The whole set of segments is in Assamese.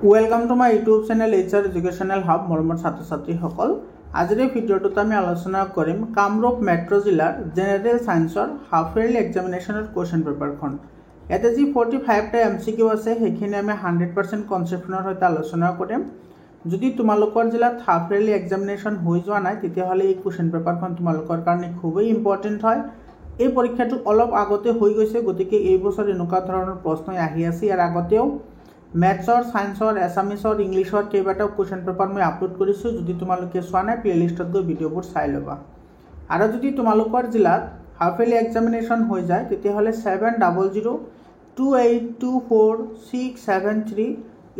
Welcome to my YouTube channel HR educational hub. মৰমৰ ছাত্ৰ ছাত্ৰীসকল, আজিৰ এই ভিডিঅ'টোত আমি আলোচনা কৰিম কামৰূপ মেট্ৰ' জিলাৰ জেনেৰেল ছায়েন্সৰ হাফ ইয়াৰলি এক্সামিনেশ্যনৰ কুৱেশ্যন পেপাৰখন। ইয়াতে যি 45টা MCQ আছে সেইখিনি আমি 100% কনচেপ্টৰ সৈতে আলোচনা কৰিম। যদি তোমালোকৰ জিলাত হাফ ইয়াৰলি এক্সামিনেশ্যন হৈ যোৱা নাই তেতিয়াহ'লে এই কুৱেশ্যন পেপাৰখন তোমালোকৰ কাৰণে খুবেই ইম্পৰ্টেণ্ট হয়। এই পৰীক্ষাটো অলপ আগতে হৈ গৈছে, গতিকে এই বছৰ এনেকুৱা ধৰণৰ প্ৰশ্ন আহি আছে। ইয়াৰ আগতেও মেথছৰ, ছায়েন্সৰ, এছামিছৰ, ইংলিছৰ কেইবাটাও কুৱেশ্যন পেপাৰ মই আপলোড কৰিছোঁ। যদি তোমালোকে চোৱা নাই প্লেলিষ্টত গৈ ভিডিঅ'বোৰ চাই ল'বা। আৰু যদি তোমালোকৰ জিলাত হাফ ইয়াৰলি এক্সামিনেশ্যন হৈ যায় তেতিয়াহ'লে 7002424673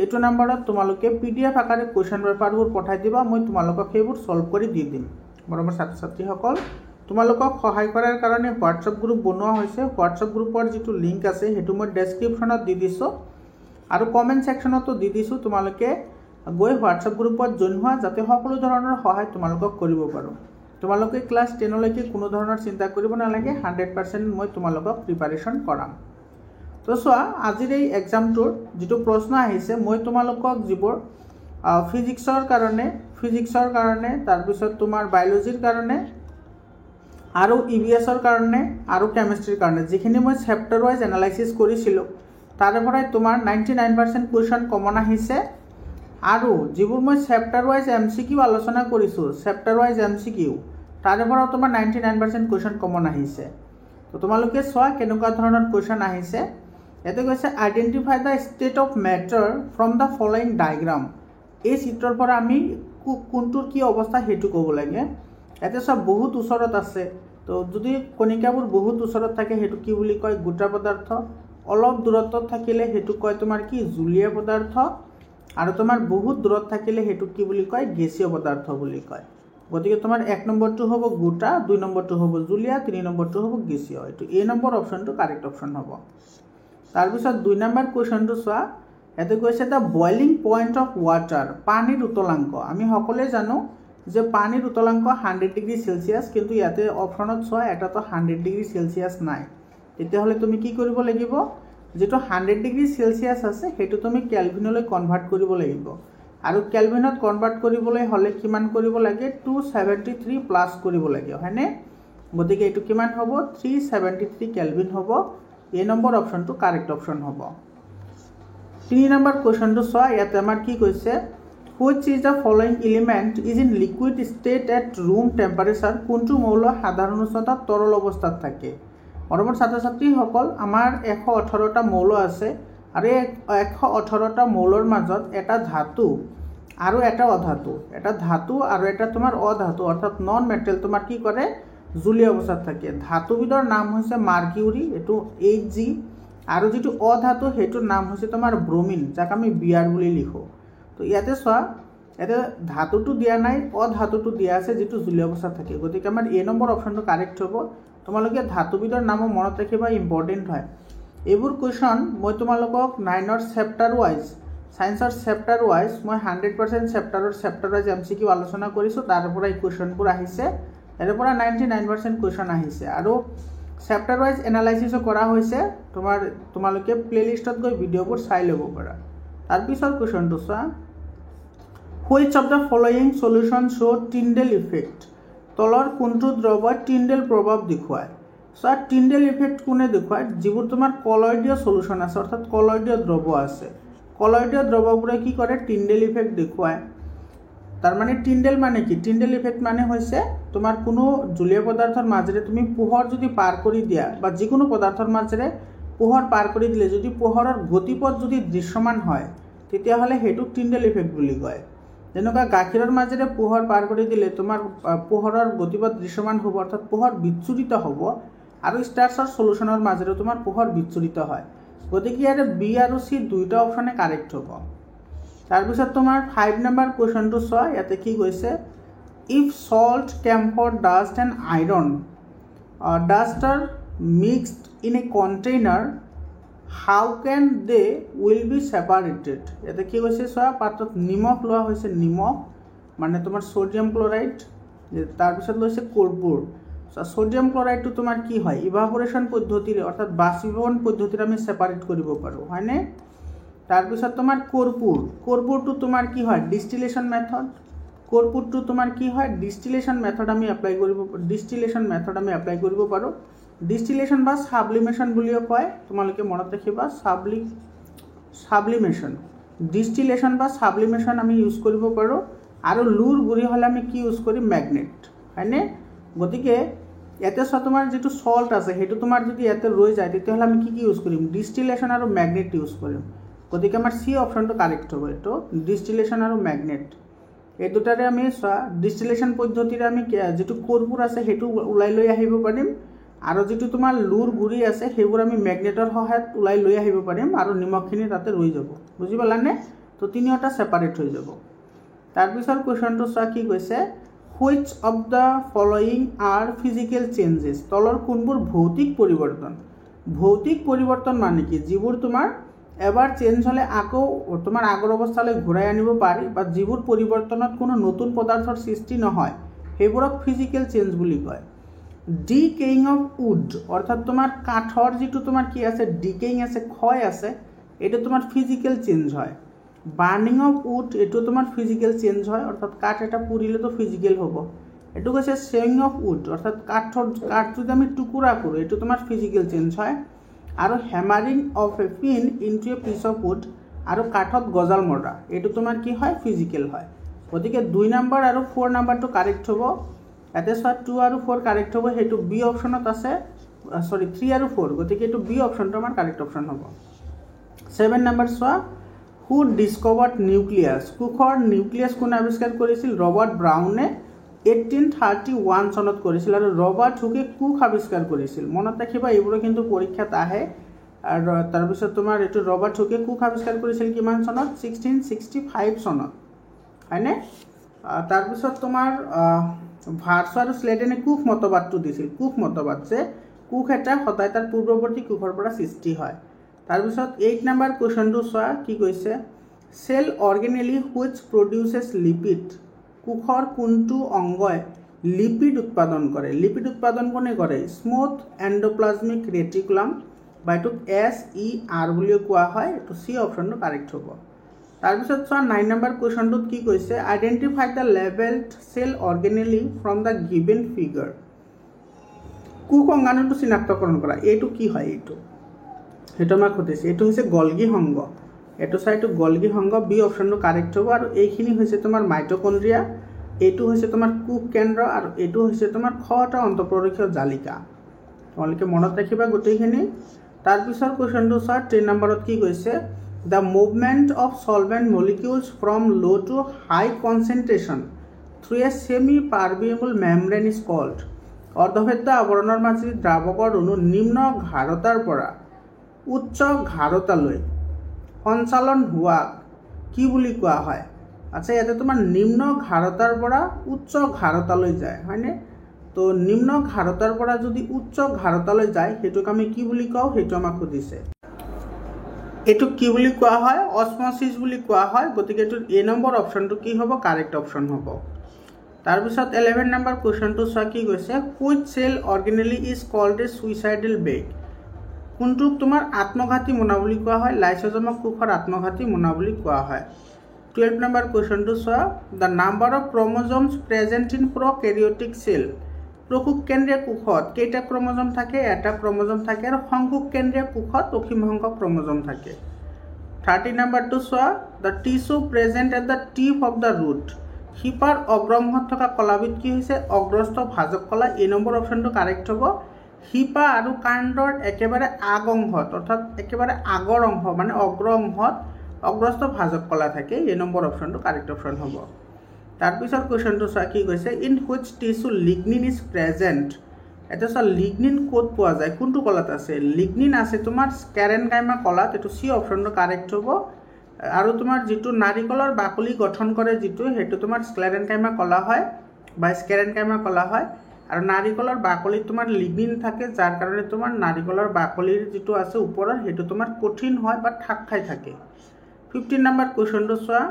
এইটো নম্বৰত তোমালোকে PDF আকাৰে কুৱেশ্যন পেপাৰবোৰ পঠাই দিবা। মই তোমালোকক সেইবোৰ ছল্ভ কৰি দি দিম। মৰমৰ ছাত্ৰ ছাত্ৰীসকল, তোমালোকক সহায় কৰাৰ কাৰণে হোৱাটছআপ গ্ৰুপ বনোৱা হৈছে। হোৱাটছআপ গ্ৰুপৰ যিটো লিংক আছে সেইটো মই ডেছক্ৰিপশ্যনত দি দিছোঁ আৰু কমেণ্ট ছেকশ্যনতো দি দিছোঁ। তোমালোকে গৈ হোৱাটছআপ গ্ৰুপত জইন হোৱা, যাতে সকলো ধৰণৰ সহায় তোমালোকক কৰিব পাৰোঁ। তোমালোকে ক্লাছ 10লৈকে কোনো ধৰণৰ চিন্তা কৰিব নালাগে, 100% মই তোমালোকক প্ৰিপাৰেশ্যন কৰাম। তো চোৱা, আজিৰ এই এক্সামটোৰ যিটো প্ৰশ্ন আহিছে, মই তোমালোকক যিবোৰ ফিজিক্সৰ কাৰণে, তাৰপিছত তোমাৰ বায়'লজিৰ কাৰণে আৰু EVSৰ কাৰণে আৰু কেমেষ্ট্ৰিৰ কাৰণে যিখিনি মই চেপ্টাৰ ৱাইজ এনালাইচিছ কৰিছিলোঁ তাৰে পৰাই তোমাৰ 99% কুৱেশ্যন কমন আহিছে। আৰু যিবোৰ মই চেপ্টাৰ ৱাইজ MCQ আলোচনা কৰিছোঁ, তাৰে পৰা তোমাৰ 99% কুৱেশ্যন কমন আহিছে। তো তোমালোকে চোৱা কেনেকুৱা ধৰণৰ কুৱেশ্যন আহিছে। ইয়াতে কৈছে identify the state of matter from the following diagram. এই চিত্ৰৰ পৰা আমি কোনটোৰ কি অৱস্থা সেইটো ক'ব লাগে। ইয়াতে চোৱা বহুত ওচৰত আছে, তো যদি কণিকাবোৰ বহুত ওচৰত থাকে সেইটো কি বুলি কয়? গোটা পদাৰ্থ। অলপ দূৰত্বত থাকিলে সেইটো কয় তোমাৰ কি? জুলীয় পদাৰ্থ। আৰু তোমাৰ বহুত দূৰত থাকিলে সেইটো কি বুলি কয়? গেছীয় পদাৰ্থ বুলি কয়। গতিকে তোমাৰ 1 নম্বৰটো হ'ব গোটা, 2 নম্বৰটো হ'ব জুলীয়া, 3 নম্বৰটো হ'ব গেছীয়। এইটো A নম্বৰ অপশ্যনটো কাৰেক্ট অপশ্যন হ'ব। তাৰপিছত 2 নম্বৰ কুৱেশ্যনটো চোৱা, ইয়াতে কৈছে the boiling point of water, পানীৰ উতলাংক। আমি সকলোৱে জানো যে পানীৰ উতলাংক 100 ডিগ্ৰী চেলচিয়াছ, কিন্তু ইয়াতে অপশ্যনত চোৱা এটাতো 100 ডিগ্ৰী চেলচিয়াছ নাই। তেতিয়াহ'লে তুমি কি কৰিব লাগিব? যিটো 100 ডিগ্ৰী চেলচিয়াছ আছে সেইটো তুমি কেলভিনলৈ কনভাৰ্ট কৰিব লাগিব। আৰু কেলভিনত কনভাৰ্ট কৰিবলৈ হ'লে কিমান কৰিব লাগে? 273 প্লাছ কৰিব লাগে, হয়নে? গতিকে এইটো কিমান হ'ব? 373 কেলভিন হ'ব। A নম্বৰ অপশ্যনটো কাৰেক্ট অপশ্যন হ'ব। 3 নম্বৰ কুৱেশ্যনটো চোৱা, ইয়াতে আমাৰ কি কৈছে? Which is the following element is in liquid state at room temperature. কোনটো মৌল সাধাৰণ উষ্ণতাত তৰল অৱস্থাত থাকে? মৰমৰ ছাত্ৰ ছাত্ৰীসকল, আমাৰ 118টা মৌল আছে আৰু এই 118টা মৌলৰ মাজত এটা ধাতু আৰু এটা অধাতু, এটা ধাতু আৰু এটা তোমাৰ অধাতু অৰ্থাৎ নন মেটেল তোমাৰ কি কৰে? জুলীয় অৱস্থাত থাকে। ধাতুবিধৰ নাম হৈছে মাৰ্কিউৰি, এইটো Hg, আৰু যিটো অধাতু সেইটোৰ নাম হৈছে তোমাৰ ব্ৰমিন, যাক আমি Br বুলি লিখোঁ। তো ইয়াতে চোৱা, ইয়াতে ধাতুটো দিয়া নাই, অধাতুটো দিয়া আছে যিটো জুলীয় অৱস্থাত থাকে। গতিকে আমাৰ A নম্বৰ অপশ্যনটো কাৰেক্ট হ'ব। তোমালোকে ধাতুবিধৰ নামো মনত ৰাখিবা, ইম্পৰ্টেণ্ট হয়। এইবোৰ কুৱেশ্যন মই তোমালোকক 9ৰ চেপ্টাৰ ৱাইজ, ছায়েন্সৰ চেপ্টাৰ ৱাইজ মই 100% চেপ্টাৰ ৱাইজ MCQ আলোচনা কৰিছোঁ। তাৰ পৰা এই কুৱেশ্যনবোৰ আহিছে, ইয়াৰ পৰা 99% কুৱেশ্যন আহিছে। আৰু চেপ্টাৰ ৱাইজ এনালাইচিছো কৰা হৈছে। তোমালোকে প্লেলিষ্টত গৈ ভিডিঅ'বোৰ চাই ল'ব পাৰা। তাৰপিছত কুৱেশ্যনটো চোৱা, which of the following solution show' Tyndall effect. তলৰ কোনটো দ্ৰৱই টিণ্ডেল প্ৰভাৱ দেখুৱায়? চোৱা, টিণ্ডেল ইফেক্ট কোনে দেখুৱায়? যিবোৰ তোমাৰ কলয়ডীয় চলিউশ্যন আছে, অৰ্থাৎ কলয়ডীয় দ্ৰৱ আছে। কলয়ডীয় দ্ৰৱবোৰে কি কৰে? টিণ্ডেল ইফেক্ট দেখুৱায়। তাৰমানে টিণ্ডেল মানে কি? টিণ্ডেল ইফেক্ট মানে হৈছে তোমাৰ কোনো জুলীয় পদাৰ্থৰ মাজেৰে তুমি পোহৰ যদি পাৰ কৰি দিয়া, বা যিকোনো পদাৰ্থৰ মাজেৰে পোহৰ পাৰ কৰি দিলে যদি পোহৰৰ গতিপথ যদি দৃশ্যমান হয় তেতিয়াহ'লে সেইটোক টিণ্ডেল ইফেক্ট বুলি কয়। যেনেকুৱা গাখীৰৰ মাজেৰে পোহৰ পাৰ কৰি দিলে তোমাৰ পোহৰৰ গতিপথ দৃশ্যমান হ'ব, অৰ্থাৎ পোহৰ বিচ্ছুৰিত হ'ব। আৰু ষ্টাৰ্চৰ চলিউশ্যনৰ মাজেৰে তোমাৰ পোহৰ বিচ্ছুৰিত হয়। গতিকে ইয়াতে B আৰু C দুয়োটা অপশ্যনে কাৰেক্ট হ'ব। তাৰপিছত তোমাৰ 5 নম্বৰ কুৱেশ্যনটো চোৱা, ইয়াতে কি কৈছে? If salt, camphor, dust and iron dust are mixed in a container, how can they will be separated. ইয়াতে কি কৈছে চোৱা, পাত্ৰত নিমখ লোৱা হৈছে, নিমখ মানে তোমাৰ ছ'ডিয়াম ক্লৰাইড, তাৰপিছত লৈছে কৰ্পূৰ। সোডিয়াম ক্লোৰাইডটো তোমাৰ কি হয় ইভাপোৰেশন পদ্ধতিৰে অৰ্থাৎ বাষ্পীভবন পদ্ধতিৰে আমি সেপাৰেট কৰিব পাৰো হয়নে। তাৰপিছত তোমাৰ কৰ্পূৰ, কৰ্পূৰটো তোমাৰ কি হয় ডিষ্টিলেশ্যন মেথড, কৰ্পূৰটো তোমাৰ কি হয় ডিষ্টিলেশ্যন মেথড আমি এপ্লাই কৰিব, ডিষ্টিলেশ্যন মেথড আমি এপ্লাই কৰিব পাৰোঁ। ডিষ্টিলেশ্যন বা সাবলিমেশ্যন বুলিও কয়, তোমালোকে মনত ৰাখিবা সাবলিমেশ্যন, ডিষ্টিলেশ্যন বা সাবলিমেশ্যন আমি ইউজ কৰিব পাৰোঁ। আৰু লুৰ গুৰি হ'লে আমি কি ইউজ কৰিম মেগনেট, হয়নে? গতিকে ইয়াতে চোৱা তোমাৰ যিটো সল্ট আছে সেইটো তোমাৰ যদি ইয়াতে ৰৈ যায় তেতিয়াহ'লে আমি কি ইউজ কৰিম ডিষ্টিলেশ্যন আৰু মেগনেট ইউজ কৰিম। গতিকে আমাৰ চি অপশ্যনটো কাৰেক্ট হ'ব, এইটো ডিষ্টিলেশ্যন আৰু মেগনেট এই দুটাৰে আমি চোৱা ডিষ্টিলেশ্যন পদ্ধতিৰে আমি যিটো কৰ্পূৰ আছে সেইটো ওলাই লৈ আহিব পাৰিম, আৰু যিটো তোমাৰ লুৰ গুৰি আছে সেইবোৰ আমি মেগনেটৰ সহায়ত ওলাই লৈ আহিব পাৰিম, আৰু নিমখখিনি তাতে ৰৈ যাব। বুজি পালানে? তো তিনিওটা ছেপাৰেট হৈ যাব। তাৰপিছত কুৱেশ্যনটো চোৱা কি কৈছে, which of the following R physical changes, তলৰ কোনবোৰ ভৌতিক পৰিৱৰ্তন। ভৌতিক পৰিৱৰ্তন মানে কি, যিবোৰ তোমাৰ এবাৰ চেঞ্জ হ'লে আকৌ তোমাৰ আগৰ অৱস্থালৈ ঘূৰাই আনিব পাৰি, বা যিবোৰ পৰিৱৰ্তনত কোনো নতুন পদাৰ্থৰ সৃষ্টি নহয় সেইবোৰক ফিজিকেল চেঞ্জ বুলি কয়। ডিকেইং অফ উড, অৰ্থাৎ তোমাৰ কাঠৰ যিটো তোমাৰ কি আছে ডিকেইং আছে, ক্ষয় আছে, এইটো তোমাৰ ফিজিকেল চেঞ্জ হয়। বাৰ্নিং অফ উড, এইটো তোমাৰ ফিজিকেল চেঞ্জ হয়, অৰ্থাৎ কাঠ এটা পুৰিলেতো ফিজিকেল হ'ব। এইটো কৈছে চেইং অফ উড, অৰ্থাৎ কাঠ যদি আমি টুকুৰা কৰোঁ এইটো তোমাৰ ফিজিকেল চেঞ্জ হয়। আৰু hammering of a pin into a piece of wood, আৰু কাঠত গজাল মৰা, এইটো তোমাৰ কি হয় ফিজিকেল হয়। গতিকে 2 নম্বৰ আৰু 4 নম্বৰটো কাৰেক্ট হ'ব। ইয়াতে চোৱা 2 আৰু 4 কাৰেক্ট হ'ব, সেইটো বি অপশ্যনত আছে, 3 আৰু 4, গতিকে এইটো বি অপশ্যনটো আমাৰ কাৰেক্ট অপশ্যন হ'ব। 7 নম্বৰ চোৱা, হু ডিস্কভাৰ্ড নিউক্লিয়াছ, কোষৰ নিউক্লিয়াছ কোনে আৱিষ্কাৰ কৰিছিল? ৰবাৰ্ট ব্ৰাউনে 1831 চনত কৰিছিল। আৰু ৰবাৰ্ট হুকে কোষ আৱিষ্কাৰ কৰিছিল, মনত ৰাখিবা এইবোৰো কিন্তু পৰীক্ষাত আহে। আৰু তাৰপিছত তোমাৰ এইটো ৰবাৰ্ট হুকে কোষ আৱিষ্কাৰ কৰিছিল কিমান চনত? 1665 চনত, হয়নে? তাৰপিছত তোমাৰ ভাৰ্ছ আৰু স্লেডেনে কোষ মতবাদটো দিছিল, কোষ মতবাদ যে কোষ এটা সদায় তাৰ পূৰ্বৱৰ্তী কোষৰ পৰা সৃষ্টি হয়। তাৰপিছত 8 নম্বৰ কুৱেশ্যনটো চোৱা কি কৈছে, চেল অৰ্গেনেলি হুইচ প্ৰডিউচেছ লিপিড, কোষৰ কোনটো অংগই লিপিড উৎপাদন কৰে? লিপিড উৎপাদন কোনে কৰে? স্মুথ এণ্ডোপ্লাজমিক ৰেটিকুলাম, বা এইটোক SER বুলিও কোৱা হয়, এইটো চি অপশ্যনটো কাৰেক্ট হ'ব। তাৰপিছত চোৱা 9 নম্বৰ কুৱেশ্যনটোত কি কৈছে, identify the labelled cell organelle from the given figure, কোষ অংগাণুটো চিনাক্তকৰণ কৰা, এইটো কি হয়? সেইটো আমাক সুধিছে, এইটো হৈছে গলগী সংঘ, এইটো চোৱা এইটো গলগী সংঘ, বি অপশ্যনটো কাৰেক্ট হ'ব। আৰু এইখিনি হৈছে তোমাৰ মাইটকণ্ড্ৰিয়া, এইটো হৈছে তোমাৰ কোষ কেন্দ্ৰ, আৰু এইটো হৈছে তোমাৰ ক্ষতা অন্তঃপ্ৰদেশীয় জালিকা। তোমালোকে মনত ৰাখিবা গোটেইখিনি। তাৰপিছৰ কুৱেশ্যনটো চোৱা 10 নম্বৰত কি কৈছে, the movement of solvent molecules from low' to high concentration through a semi permeable membrane is called, অৰ্ধভেদ্য আৱৰণৰ মাজেদি দ্ৰাৱকৰ অণু নিম্ন ঘাৰতাৰ পৰা উচ্চ ঘাৰতালৈ সঞ্চালন হোৱাক কি বুলি কোৱা হয়? আচ্ছা, ইয়াতে তোমাৰ নিম্ন ঘাৰতাৰ পৰা উচ্চ ঘাৰতালৈ যায়, হয়নে? তো নিম্ন ঘাৰতাৰ পৰা যদি উচ্চ ঘাৰতালৈ যায় সেইটোক আমি কি বুলি কওঁ, সেইটো আমাক সুধিছে। এইটো কি বুলি কোৱা হয়? অছম'চিছ বুলি কোৱা হয়। গতিকে এইটো এ নম্বৰ অপশ্যনটো কি হ'ব? কাৰেক্ট অপশ্যন হ'ব। তাৰপিছত 11 নম্বৰ কুৱেশ্যনটো চোৱা কি কৈছে, which cell organelle is called a suicidal bag, কোনটোক তোমাৰ আত্মঘাতী মোনা বুলি কোৱা হয়? লাইচোজমক কোষৰ আত্মঘাতী মোনা বুলি কোৱা হয়। 12 নম্বৰ কুৱেশ্যনটো চোৱা, the number of chromosomes present in prokaryotic cell, প্ৰকোষ কেন্দ্ৰীয় কোষত কেইটা ক্ৰম'জম থাকে? এটা ক্ৰম'জম থাকে। আৰু সংকোষ কেন্দ্ৰীয় কোষত অসীম সংখ্যক ক্ৰম'জম থাকে। 30 নম্বৰটো চোৱা, the tissue present at the tip of the root, শিপাৰ অগ্ৰংশত থকা কলাবিধ কি হৈছে? অগ্ৰস্থ ভাজক কলা। এই নম্বৰ অপশ্যনটো কাৰেক্ট হ'ব। শিপা আৰু কাণ্ডৰ একেবাৰে আগ অংশত, অৰ্থাৎ একেবাৰে আগৰ অংশ মানে অগ্ৰ অংশত অগ্ৰস্থ ভাজক কলা থাকে। এই নম্বৰ অপশ্যনটো কাৰেক্ট অপশ্যন হ'ব। তাৰপিছত কুৱেশ্যনটো চোৱা কি কৈছে, in which tissue lignin is present, এতিয়া চোৱা লিগনিন ক'ত পোৱা যায়, কোনটো কলাত আছে? লিগনিন আছে তোমাৰ স্কেৰেনকাইমা কলাত, এইটো চি অপশ্যনটো কাৰেক্ট হ'ব। আৰু তোমাৰ যিটো নাৰিকলৰ বাকলি গঠন কৰে যিটো, সেইটো তোমাৰ স্ক্লেৰেনকাইমা কলা হয় বা স্কেৰেনকাইমা কলা হয়। আৰু নাৰিকলৰ বাকলিত তোমাৰ লিগনিন থাকে, যাৰ কাৰণে তোমাৰ নাৰিকলৰ বাকলিৰ যিটো আছে ওপৰৰ সেইটো তোমাৰ কঠিন হয় বা ঠাক খাই থাকে। 15 নম্বৰ কুৱেশ্যনটো চোৱা,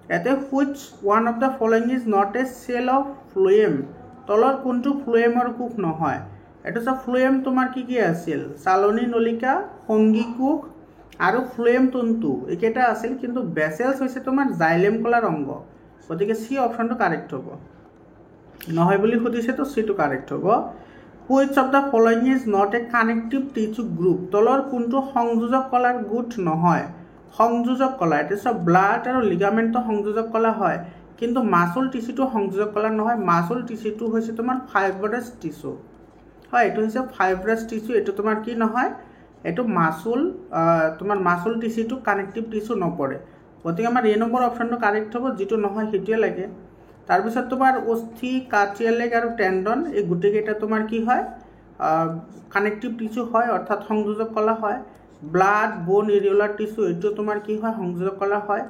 ইয়াতে which one of the following is not a cell of phloem, তলৰ কোনটো ফ্লুয়েমৰ কোষ নহয়? এইটো চোৱা ফ্লুয়েম তোমাৰ কি কি আছিল? চালনী নলিকা, সংগী কোষ, আৰু ফ্লোয়েম তন্তু এইকেইটা আছিল, কিন্তু বেচেলছ হৈছে তোমাৰ জাইলেম কলাৰ অংগ, গতিকে চি অপশ্যনটো কাৰেক্ট হ'ব। নহয় বুলি সুধিছে তো চিটো কাৰেক্ট হ'ব। Which of the following is not A connective tissue group, তলৰ কোনটো সংযোজক কলাৰ গোট নহয়? সংযোজক কলা, এটা চব ব্লাড আৰু লিগামেণ্টৰ সংযোজক কলা হয়, কিন্তু মাচুল টিচুটো সংযোজক কলা নহয়। মাচুল টিচুটো হৈছে তোমাৰ ফাইব্ৰাছ টিচু হয়, এইটো হৈছে ফাইব্ৰাছ টিচু, এইটো তোমাৰ কি নহয়, এইটো মাচুল, তোমাৰ মাচুল টিচুটো কানেক্টিভ টিচু নপৰে, গতিকে আমাৰ এ নম্বৰ অপশ্যনটো কাৰেক্ট হ'ব, যিটো নহয় সেইটোৱে লাগে। তাৰপিছত তোমাৰ অস্থি, কাৰ্টিয়েল লেগ আৰু টেণ্ডন এই গোটেইকেইটা তোমাৰ কি হয়, কানেক্টিভ টিচু হয়, অৰ্থাৎ সংযোজক কলা হয়। ব্লাড, বোন, ইৰিউলাৰ টিচু এইটো তোমাৰ কি হয়, সংযোজক কলা হয়।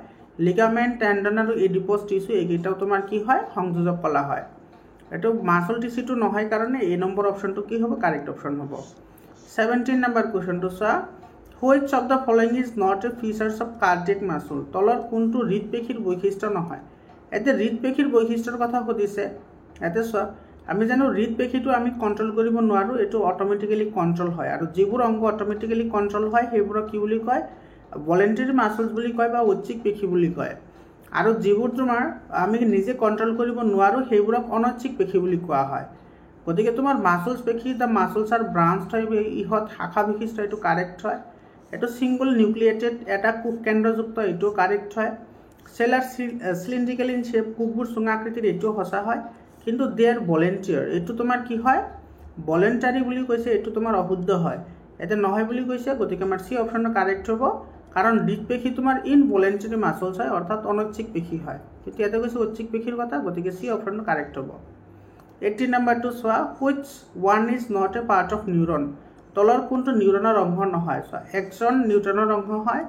লিগামেণ্ট, টেণ্ডন আৰু এডিপছ টিচু এইকেইটাও তোমাৰ কি হয়, সংযোজক কলা হয়। এইটো মাচুল টিচুটো নহয় কাৰণে এ নম্বৰ অপশ্যনটো কি হ'ব, কাৰেক্ট অপশ্যন হ'ব। 17 নম্বৰ কুৱেশ্যনটো চোৱা, which of the following is not A features of cardiac মাচুল, তলৰ কোনটো হৃদপেশীৰ বৈশিষ্ট্য নহয়? এতিয়া হৃদপেশীৰ বৈশিষ্ট্যৰ কথা সুধিছে। এতিয়া চোৱা, আমি জানো হৃদপেশীটো আমি কণ্ট্ৰল কৰিব নোৱাৰোঁ, এইটো অট'মেটিকেলি কণ্ট্ৰল হয়, আৰু যিবোৰ অংগ অট'মেটিকেলি কণ্ট্ৰল হয় সেইবোৰক কি বুলি কয়, ভলেণ্টাৰী মাচলছ বুলি কয় বা ঐচ্ছিক পেশী বুলি কয়। আৰু যিবোৰ তোমাৰ আমি নিজে কণ্ট্ৰল কৰিব নোৱাৰোঁ সেইবোৰক অনৈচ্ছিক পেশী বুলি কোৱা হয়। গতিকে তোমাৰ মাচলছ পেশী, দ্য মাচলছ আৰ ব্ৰাঞ্চড হয়, ইহঁত শাখা বিশিষ্ট, এইটো কাৰেক্ট হয়। এইটো ছিংগল নিউক্লিয়েটেড, এটা কোষ কেন্দ্ৰযুক্ত, এইটো কাৰেক্ট হয়। চেলাৰ চিলিণ্ড্ৰিকেল ইন শ্বেপ, কোষবোৰ চুঙা আকৃতিৰ, এইটো সঁচা হয়, কিন্তু দে আৰ ভলেণ্টিয়াৰ, এইটো তোমাৰ কি হয়, ভলেণ্টাৰী বুলি কৈছে, এইটো তোমাৰ অশুদ্ধ হয়, এতিয়া নহয় বুলি কৈছে, গতিকে আমাৰ চি অপশ্যনটো কাৰেক্ট হ'ব, কাৰণ হৃদপেশী তোমাৰ ইনভলেণ্টাৰী মাচলছ হয়, অৰ্থাৎ অনৈচ্ছিক পেশী হয়, কিন্তু ইয়াতে কৈছে ঐচ্ছিক পেশীৰ কথা, গতিকে চি অপশ্যনটো কাৰেক্ট হ'ব। 18 নম্বৰটো চোৱা, which one is not A part of neuron, তলৰ কোনটো নিউৰনৰ অংশ নহয়? চোৱা, এক্সন নিউৰনৰ অংশ হয়,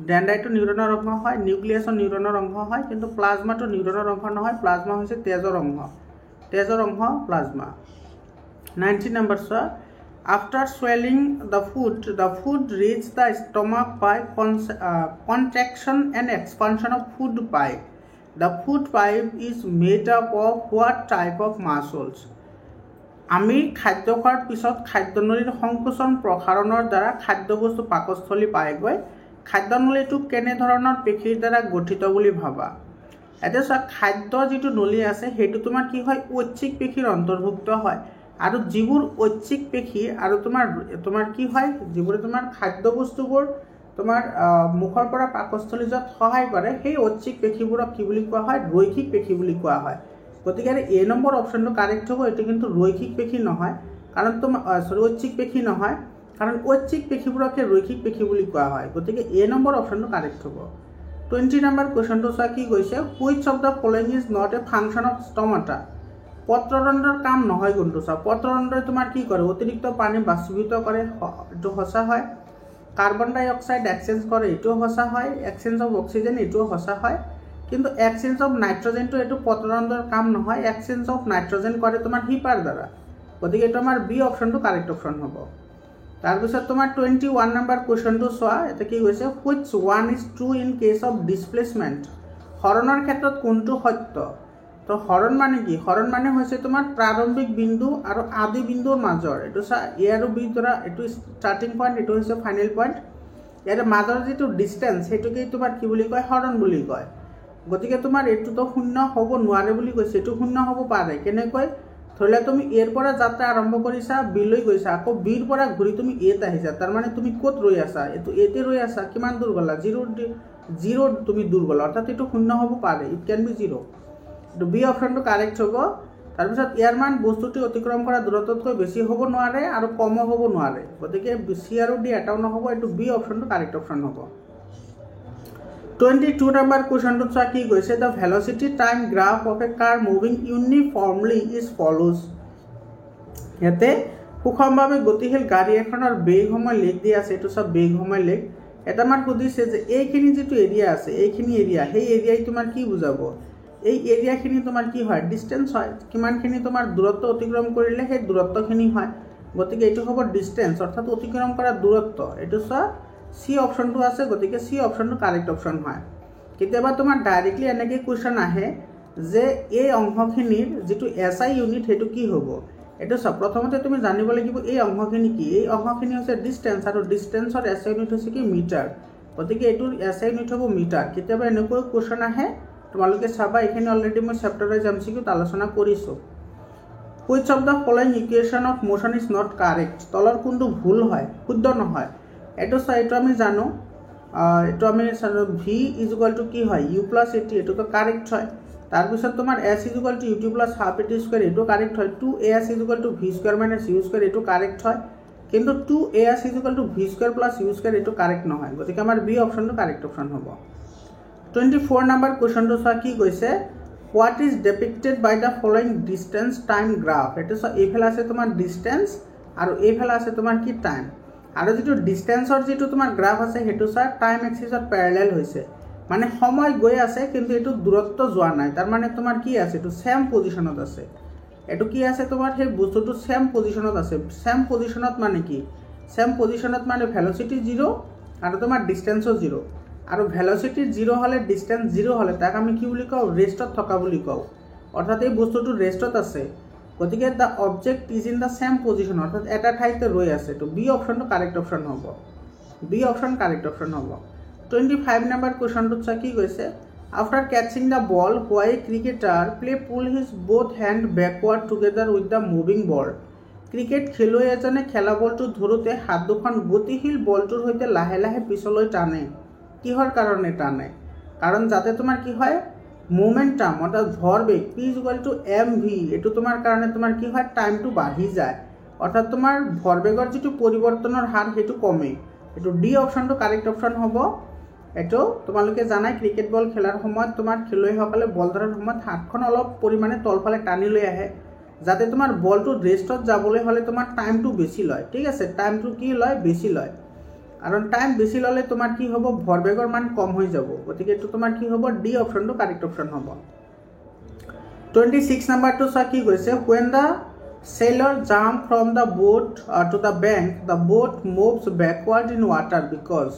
ডেণ্ড্ৰাইটো নিউৰনৰ অংশ হয়, নিউক্লিয়াছৰ নিউৰনৰ অংশ হয়, কিন্তু প্লাজমাটো নিউৰনৰ অংশ নহয়, প্লাজমা হৈছে তেজৰ অংশ, তেজৰ অংশ প্লাজমা। 19 নম্বৰ চোৱা, after swallowing the food reach the stomach by contraction and expansion of food pipe, the food pipe is made up of what type of muscles, আমি খাদ্য খোৱাৰ পিছত খাদ্যনলীৰ সংকোচন প্ৰসাৰণৰ দ্বাৰা খাদ্যবস্তু পাকস্থলী পায়গৈ, খাদ্যনলীটো কেনেধৰণৰ পেশীৰ দ্বাৰা গঠিত বুলি ভাবা? এতিয়া চোৱা, খাদ্য যিটো নলী আছে সেইটো তোমাৰ কি হয়, ঐচ্ছিক পেশীৰ অন্তৰ্ভুক্ত হয়, আৰু যিবোৰ ঐচ্ছিক পেশী আৰু তোমাৰ কি হয়, যিবোৰে তোমাৰ খাদ্যবস্তুবোৰ তোমাৰ মুখৰ পৰা পাকস্থলী যোৱাত সহায় কৰে, সেই ঐচ্ছিক পেশীবোৰক কি বুলি কোৱা হয়, ৰৈখিক পেশী বুলি কোৱা হয়। গতিকে এ নম্বৰ অপশ্যনটো কাৰেক্ট হ'ব, এইটো কিন্তু ৰৈখিক পেশী নহয়, কাৰণ ঐচ্ছিক পেশী নহয়, কাৰণ ঐচ্ছিক পেশীবোৰকে ৰৈখিক পেশী বুলি কোৱা হয়, গতিকে এ নম্বৰ অপশ্যনটো কাৰেক্ট হ'ব। 20 নম্বৰ কুৱেশ্যনটো চোৱা, কি কৈছে, which of the following is not a function of stomata, পত্ৰতন্ত্ৰৰ কাম নহয় কোনটো? চোৱা, পত্ৰতন্ত্ৰই তোমাৰ কি কৰে, অতিৰিক্ত পানী বাষ্পীভূত কৰে, এইটো সঁচা হয়। কাৰ্বন ডাই অক্সাইড এক্সচেঞ্জ কৰে, এইটোও সঁচা হয়। এক্সচেঞ্জ অফ অক্সিজেন, এইটোও সঁচা হয়, কিন্তু এক্সচেঞ্জ অফ নাইট্ৰজেনটো এইটো পত্ৰতন্ত্ৰৰ কাম নহয়, এক্সচেঞ্জ অফ নাইট্ৰজেন কৰে তোমাৰ হিপাৰ দ্বাৰা, গতিকে এইটো আমাৰ বি অপশ্যনটো কাৰেক্ট অপশ্যন হ'ব। তাৰপিছত তোমাৰ 21 নম্বৰ কুৱেশ্যনটো চোৱা, এতিয়া কি কৈছে, which one is true in case of displacement, হৰণৰ ক্ষেত্ৰত কোনটো সত্য? তো হৰণ মানে কি? হৰণ মানে হৈছে তোমাৰ প্ৰাৰম্ভিক বিন্দু আৰু আদি বিন্দুৰ মাজৰ, এইটো চা, এ আৰু বি দ্বাৰা এইটো ষ্টাৰ্টিং পইণ্ট, এইটো হৈছে ফাইনেল পইণ্ট, ইয়াৰ মাজৰ যিটো ডিষ্টেঞ্চ সেইটোকে তোমাৰ কি বুলি কয়, হৰণ বুলি কয়। গতিকে তোমাৰ এইটোতো শূন্য হ'ব নোৱাৰে বুলি কৈছে, এইটো শূন্য হ'ব পাৰে, কেনেকৈ? ধৰি লোৱা তুমি এৰ পৰা যাত্ৰা আৰম্ভ কৰিছা, বিলৈ গৈছা, আকৌ বিৰ পৰা ঘূৰি তুমি এত আহিছা, তাৰমানে তুমি ক'ত ৰৈ আছা? এইটো এতে ৰৈ আছা, কিমান দূৰ গ'লা? জিৰ' তুমি দূৰ গ'লা, অৰ্থাৎ এইটো শূন্য হ'ব পাৰে, ইট কেন বি জিৰ', এইটো বি অপশ্যনটো কাৰেক্ট হ'ব। তাৰপিছত ইয়াৰ মান বস্তুটো অতিক্ৰম কৰা দূৰত্বতকৈ বেছি হ'ব নোৱাৰে আৰু কমো হ'ব নোৱাৰে, গতিকে চি আৰু ডি এটাও নহ'ব, এইটো বি অপশ্যনটো কাৰেক্ট অপশ্যন হ'ব। 22 নম্বৰ কুৱেশ্যনটোত চোৱা, কি কৈছে, the velocity time graph of A car moving uniformly is follows, ইয়াতে সুষমভাৱে গতিশীল গাড়ী এখনৰ বেগ সময় লেখ দি আছে, এইটো চব বেগ সময় লেখ। এটা মান সুধিছে যে এইখিনি যিটো এৰিয়া আছে, এইখিনি এৰিয়া, সেই এৰিয়াই তোমাৰ কি বুজাব? এই এৰিয়াখিনি তোমাৰ কি হয়, ডিষ্টেঞ্চ হয়, কিমানখিনি তোমাৰ দূৰত্ব অতিক্ৰম কৰিলে সেই দূৰত্বখিনি হয়, গতিকে এইটো হ'ব ডিষ্টেঞ্চ, অৰ্থাৎ অতিক্ৰম কৰা দূৰত্ব, এইটো চোৱা চি অপশ্যনটো আছে, গতিকে চি অপশ্যনটো কাৰেক্ট অপশ্যন হয়। কেতিয়াবা তোমাৰ ডাইৰেক্টলি এনেকৈ কুৱেশ্যন আহে যে এই অংশখিনিৰ যিটো SI ইউনিট সেইটো কি হ'ব? এইটো চোৱা প্ৰথমতে তুমি জানিব লাগিব এই অংশখিনি কি। এই অংশখিনি হৈছে ডিষ্টেঞ্চ আৰু ডিষ্টেঞ্চৰ SI ইউনিট হৈছে কি মিটাৰ। গতিকে এইটোৰ SI ইউনিট হ'ব মিটাৰ। কেতিয়াবা এনেকৈ কুৱেশ্যন আহে, তোমালোকে চাবা, এইখিনি অলৰেডি মই চেপ্টাৰ ৱাইজ MCQ আলোচনা কৰিছোঁ। Which of the following equation of motion is not correct, তলৰ কোনটো ভুল হয়, শুদ্ধ নহয়। এইটো চোৱা, এইটো আমি জানো, এইটো আমি ভি ইজ ইকুৱেল টু কি হয়, ইউ প্লাছ এটি, এইটোতো কাৰেক্ট হয়। তাৰপিছত তোমাৰ S is equal to u plus half a t square, এইটো কাৰেক্ট হয়। 2AS is equal to v square minus u square, এইটো কাৰেক্ট হয়। কিন্তু 2AS is equal to v square plus u square, এইটো কাৰেক্ট নহয়। গতিকে আমাৰ বি অপশ্যনটো কাৰেক্ট অপশ্যন হ'ব। 24 নম্বৰ কুৱেশ্যনটো চোৱা কি কৈছে, what is depicted by the following distance time graph. এইটো চোৱা, এইফালে আছে তোমাৰ ডিষ্টেঞ্চ আৰু এইফালে আছে তোমাৰ কি টাইম। আৰু যিটো ডিষ্টেঞ্চৰ যিটো তোমাৰ গ্ৰাফ আছে সেইটো চোৱা টাইম এক্সিছত পেৰেলেল হৈছে, মানে সময় গৈ আছে কিন্তু এইটো দূৰত্ব যোৱা নাই। তাৰমানে তোমাৰ কি আছে, এইটো ছেম পজিশ্যনত আছে। এইটো কি আছে তোমাৰ, সেই বস্তুটো ছেম পজিশ্যনত আছে। ছেম পজিশ্যনত মানে কি, ছেম পজিশ্যনত মানে ভেলচিটি 0 আৰু তোমাৰ ডিষ্টেঞ্চো 0। আৰু ভেলচিটি 0 হ'লে, ডিষ্টেঞ্চ 0 হ'লে তাক আমি কি বুলি কওঁ, ৰেষ্টত থকা বুলি কওঁ। অৰ্থাৎ এই বস্তুটো ৰেষ্টত আছে। গতিকে the object is in the same position, অৰ্থাৎ এটা ঠাইতে ৰৈ আছে। তো বি অপশ্যনটো কাৰেক্ট অপশ্যন হ'ব। বি অপশ্যন কাৰেক্ট অপশ্যন হ'ব। 25 নম্বৰ কুৱেশ্যনটোত চোৱা কি কৈছে, after catching the ball why cricketer pull his both hand backward together with the moving ball. Cricket খেলুৱৈ এজনে খেলা বলটো ধৰোঁতে হাত দুখন গতিশীল বলটোৰ সৈতে লাহে লাহে পিছলৈ টানে। কিহৰ কাৰণে টানে, কাৰণ যাতে তোমাৰ কি হয়, মোমেণ্টাম অৰ্থাৎ ভৰবেগ P is equal two mv, এইটো তোমাৰ কাৰণে তোমাৰ কি হয়, টাইমটো বাঢ়ি যায়। অৰ্থাৎ তোমাৰ ভৰবেগৰ যিটো পৰিৱৰ্তনৰ হাৰ সেইটো কমে। এইটো ডি অপশ্যনটো কাৰেক্ট অপশ্যন হ'ব। এইটো তোমালোকে জানাই, ক্ৰিকেট বল খেলাৰ সময়ত তোমাৰ খেলুৱৈসকলে বল ধৰাৰ সময়ত হাতখন অলপ পৰিমাণে তলফালে টানি লৈ আহে, যাতে তোমাৰ বলটো ৰেষ্টত যাবলৈ হ'লে তোমাৰ টাইমটো বেছি লয়। ঠিক আছে, টাইমটো কি লয়, বেছি লয়। কাৰণ টাইম বেছি ল'লে তোমাৰ কি হ'ব, ভৰবেগৰ মান কম হৈ যাব। গতিকে এইটো তোমাৰ কি হ'ব, ডি অপশ্যনটো কাৰেক্ট অপশ্যন হ'ব। 26 নম্বৰটো চোৱা কি কৈছে, when the sailor jump from the boat to the bank, the boat moves backward in water because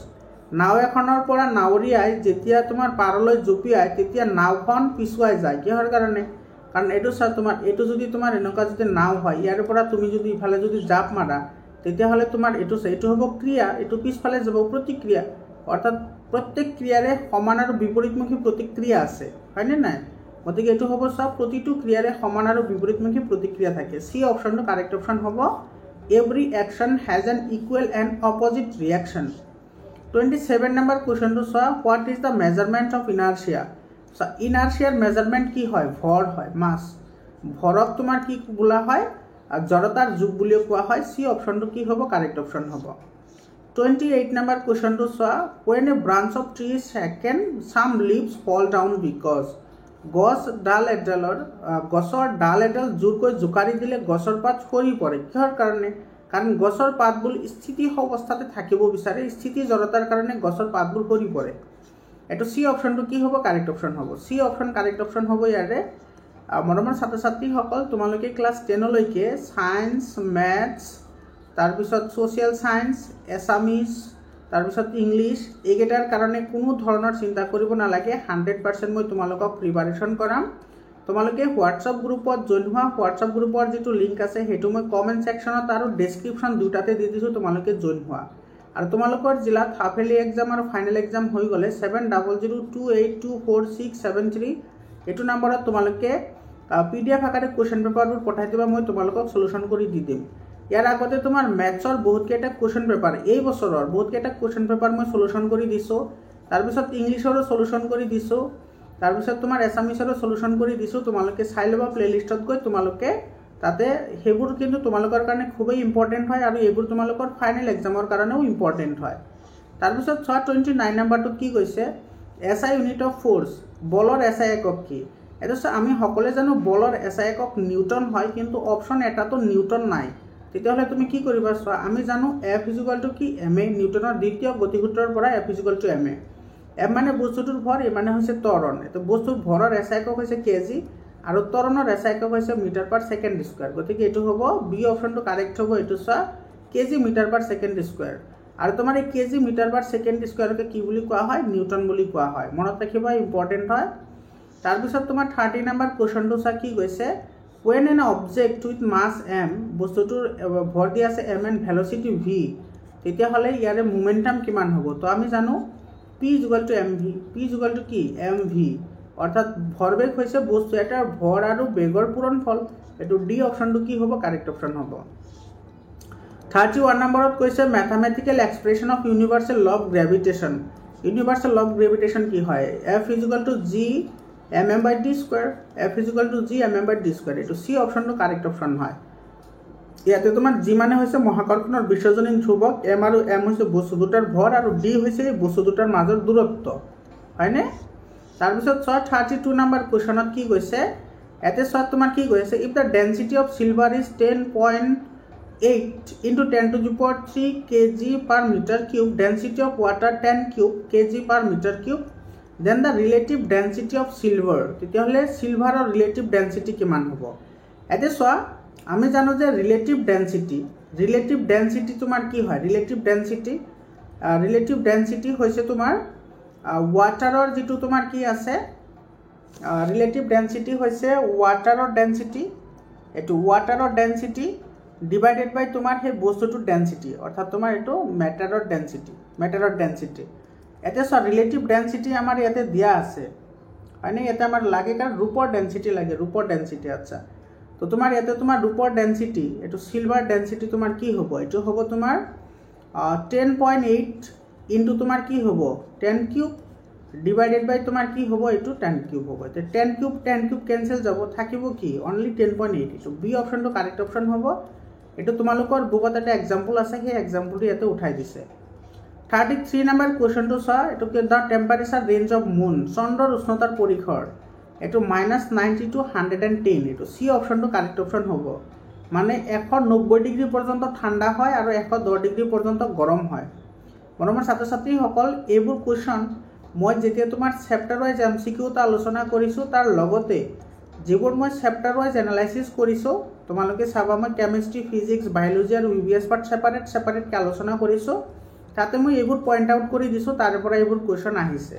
নাও এখনৰ পৰা নাৱৰীয়াই যেতিয়া তোমাৰ পাৰলৈ জঁপিয়াই তেতিয়া নাওখন পিছুৱাই যায়। কিহৰ কাৰণে, কাৰণ এইটো চোৱা, তোমাৰ এইটো যদি তোমাৰ এনেকুৱা যদি নাও হয়, ইয়াৰ পৰা তুমি যদি ইফালে যদি জাপ মাৰা, তেতিয়াহ'লে তোমাৰ এইটো হ'ব ক্ৰিয়া, এইটো পিছফালে যাব প্ৰতিক্ৰিয়া। অৰ্থাৎ প্ৰত্যেক ক্ৰিয়াৰে সমান আৰু বিপৰীতমুখী প্ৰতিক্ৰিয়া আছে, হয়নে নাই। গতিকে এইটো হ'ব চোৱা, প্ৰতিটো ক্ৰিয়াৰে সমান আৰু বিপৰীতমুখী প্ৰতিক্ৰিয়া থাকে। চি অপশ্যনটো কাৰেক্ট অপশ্যন হ'ব। Every action has an equal and opposite reaction. 27 number কুৱেশ্যনটো চোৱা, what is the measurement of inertia. চোৱা, ইনাৰ্চিয়াৰ মেজাৰমেণ্ট কি হয়, ভৰ হয়, মাছ। ভৰক তোমাৰ কি বোলা হয়, জড়তাৰ যুগ বুলিও কোৱা হয়। চি অপশ্যনটো কি হ'ব, কাৰেক্ট অপশ্যন হ'ব। 28 নম্বৰ কুৱেশ্যনটো চোৱা, when a branch of tree is shaken some leaves fall down because. গছৰ ডাল এডাল জোৰকৈ জোকাৰি দিলে গছৰ পাত সৰি পৰে। কিহৰ কাৰণে, কাৰণ গছৰ পাতবোৰ স্থিতি অৱস্থাতে থাকিব বিচাৰে, স্থিতি জড়তাৰ কাৰণে গছৰ পাতবোৰ সৰি পৰে। এইটো চি অপশ্যনটো কি হ'ব, কাৰেক্ট অপশ্যন হ'ব। চি অপশ্যন কাৰেক্ট অপশ্যন হ'ব ইয়াৰে। মৰমৰ ছাত্ৰ ছাত্ৰীসকল, তোমালোকে ক্লাছ 10লৈকে ছায়েন্স, মেথছ, তাৰপিছত ছ'চিয়েল ছায়েন্স, এছামিজ, তাৰপিছত ইংলিছ, এইকেইটাৰ কাৰণে কোনো ধৰণৰ চিন্তা কৰিব নালাগে। 100% মই তোমালোকক প্ৰিপাৰেশ্যন কৰাম। তোমালোকে হোৱাটছআপ গ্ৰুপত জইন হোৱা। হোৱাটছআপ গ্ৰুপৰ যিটো লিংক আছে সেইটো মই কমেণ্ট ছেকশ্যনত আৰু ডেছক্ৰিপশ্যন দুটাতে দি দিছোঁ, তোমালোকে জইন হোৱা। আৰু তোমালোকৰ জিলাত হাফ ইয়াৰলি এক্সাম আৰু ফাইনেল এক্সাম হৈ গ'লে 7002824673 এইটো নম্বৰত তোমালোকে PDF আকাৰে কুৱেশ্যন পেপাৰবোৰ পঠাই দিবা, মই তোমালোকক চলিউশ্যন কৰি দি দিম। ইয়াৰ আগতে তোমাৰ মেথছৰ বহুতকেইটা কুৱেশ্যন পেপাৰ, এই বছৰৰ বহুতকেইটা কুৱেশ্যন পেপাৰ মই চলিউশ্যন কৰি দিছোঁ। তাৰপিছত ইংলিছৰো চলিউশ্যন কৰি দিছোঁ। তাৰপিছত তোমাৰ এছামিছৰো চলিউশ্যন কৰি দিছোঁ। তোমালোকে চাই ল'বা প্লেলিষ্টত গৈ, তোমালোকে তাতে সেইবোৰ কিন্তু তোমালোকৰ কাৰণে খুবেই ইম্পৰ্টেণ্ট হয় আৰু এইবোৰ তোমালোকৰ ফাইনেল এক্সামৰ কাৰণেও ইম্পৰ্টেণ্ট হয়। তাৰপিছত চোৱা 29 নম্বৰটোত কি কৈছে, SI ইউনিট অফ ফ'ৰ্চ, বলৰ SI একক কি। এইটো আমি সকলোৱে জানো বলৰ SI একক নিউটন হয়, কিন্তু অপশ্যন এটাতো নিউটন নাই। তেতিয়াহ'লে তুমি কি কৰিবা চোৱা, আমি জানো F ইজ ইকুৱেল টু কি MA, নিউটনৰ দ্বিতীয় গতিসূত্ৰৰ পৰা F is equal to MA। M মানে বস্তুটোৰ ভৰ, এ মানে হৈছে ত্বৰণ। এইটো বস্তুৰ ভৰৰ SI একক হৈছে কেজি আৰু ত্বৰণৰ SI একক হৈছে মিটাৰ পাৰ ছেকেণ্ড স্কুৱাৰ। গতিকে এইটো হ'ব বি অপশ্যনটো কাৰেক্ট হ'ব। এইটো চোৱা KG metre per second square. আৰু তোমাৰ এই কেজি মিটাৰ পাৰ ছেকেণ্ড স্কুৱাৰকে কি বুলি কোৱা হয়, নিউটন বুলি কোৱা হয়। মনত ৰাখিবা, ইম্পৰ্টেণ্ট হয়। তাৰপিছত তোমাৰ 30 নম্বৰ কুৱেশ্যনটো চোৱা কি কৈছে, when an object with mass m বস্তুটোৰ ভৰ দিয়া আছে m and velocity v তেতিয়া হলে ইয়াৰে মোমেন্টাম কিমান হ'ব তো আমি জানো p = mv p = কি mv অৰ্থাৎ ভৰবেগ হৈছে বস্তু এটাৰ ভৰ আৰু বেগৰ পূৰণফল এটো ডি অপচনটো কি হ'ব কাৰেক্ট অপচন হ'ব 31 নম্বৰত কৈছে mathematical expression of ইউনিভাৰ্সাল law of গ্ৰেভিটেশন ইউনিভাৰ্সাল law of গ্ৰেভিটেশন কি হয় f = g mm/d², f = g mm/d², এটো সি অপশনটো কারেক্ট অপশন হয় ইয়াতে তোমার জি মানে হইছে মহাকৰ্ষণৰ বিশ্বজনীন ধ্ৰুৱক m আৰু m হইছে বস্তু দুটাৰ ভৰ আৰু d হইছে বস্তু দুটাৰ মাজৰ দূৰত্ব হয়নে তাৰ পিছত 32 নম্বৰ কোৱেশ্চনত কি কৈছে এতে তোমাৰ কি কৈছে if the density of silver is 10.8 into 10 to the power 3 kg per meter cube density of water 10 cube kg per meter cube then the relative density of silver তেতিয়াহলে সিলভাৰৰ রিলেটিভ ডেনসিটি কিমান হ'ব এতে সোয়া আমি জানো যে রিলেটিভ ডেনসিটি তোমাৰ কি হয় ৰিলেটিভ ডেনসিটি হৈছে তোমাৰ ওয়াটাৰৰ যেটো তোমাৰ কি আছে ৰিলেটিভ ডেনসিটি হৈছে ওয়াটাৰৰ ডেনসিটি এটো ওয়াটাৰৰ ডেনসিটি ডিভাইডেড বাই তোমাৰ হে বস্তুটোৰ ডেনসিটি অৰ্থাৎ তোমাৰ এটো ম্যাটাৰৰ ডেনসিটি এতে সব ৰিলেটিভ ডেনসিটি আমাৰ ইয়াতে দিয়া আছে মানে ইয়াতে আমাৰ লাগে কাৰণ ৰূপৰ ডেনসিটি আচ্ছা তো তোমাৰ ইয়াতে তোমাৰ ৰূপৰ ডেনসিটি এটো সিলভার ডেনসিটি তোমার কি হ'ব এটো হ'ব তোমার 10.8 ইনটু তোমার কি হ'ব 10 কিউব ডিভাইডেড বাই তোমার কি হ'ব এটো 10 কিউব হ'ব তো 10 কিউব ক্যান্সেল যাব থাকিব কি অনলি 10.8 এটো বি অপশনটো কারেক্ট অপশন হ'ব এটো তোমালোকৰ বুকত এটা एग्जांपल আছে সেই एग्जांपलটো ইয়াতে উঠাই দিছে 33 number question to saw it the temperature range of moon চন্দ্ৰৰ উষ্ণতাৰ পৰিসৰ এটো -90 to 110 এটো সি অপশন to correct option হ'ব মানে 190 ডিগ্ৰী পৰ্যন্ত ঠাণ্ডা হয় আৰু 110 ডিগ্ৰী পৰ্যন্ত গৰম হয় মৰমৰ ছাত্ৰ-ছাত্ৰী সকল এইবোৰ কোৱেশ্চন মই যেতিয়া তোমাৰ চেপ্টাৰ ওয়াইজ এমসিকিউ টা আলোচনা কৰিছো তাৰ লগতে যিবোৰ মই চেপ্টাৰ ওয়াইজ এনালাইসিস কৰিছো তোমালোকে চাবা মই কেমিষ্ট্ৰি ফিজিক্স বায়োলজি আৰু ইভিএস পাৰ্ট সেপাৰেট কে আলোচনা কৰিছো তাতে মই এইবোৰ পয়েন্ট আউট কৰি দিছো তাৰ পৰা এইবোৰ কোৱেশ্চন আহিছে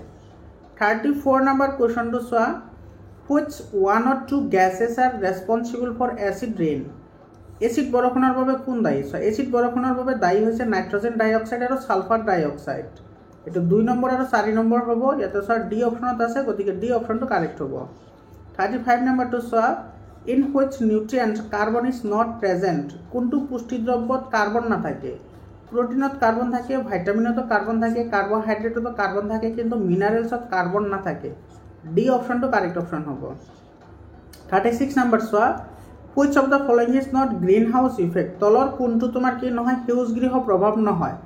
34 নম্বৰ কোৱেশ্চনটো চোৱা which one or two gases are responsible for acid rain acid বৰষুণৰ বাবে কোন দায়ী সো এসিড বৰষুণৰ বাবে দায়ী হৈছে নাইট্ৰজেন ডাই অক্সাইড আৰু সালফাৰ ডাই অক্সাইড এটো 2 নম্বৰ আৰু 4 নম্বৰ হ'ব ইয়াতে স্যার ডি অপশনত আছে গতিকে ডি অপশনটো কারেক্ট হ'ব 35 নম্বৰটো চোৱা in which nutrient carbon is not present কোনটো পুষ্টি দ্ৰব্যত কাৰ্বন নাথাকে প্রোটিনত কার্বন থাকে ভিটামিনত কার্বন থাকে কার্বোহাইড্রেটত কার্বন থাকে কিন্তু মিনারেলসত কার্বন না থাকে ডি অপশনটো কারেক্ট অপশন হবে 36 number soya which of the following is not greenhouse effect তলৰ কোনটো তোমাৰ কি নহয় সেউজগৃহ প্ৰভাৱ নহয়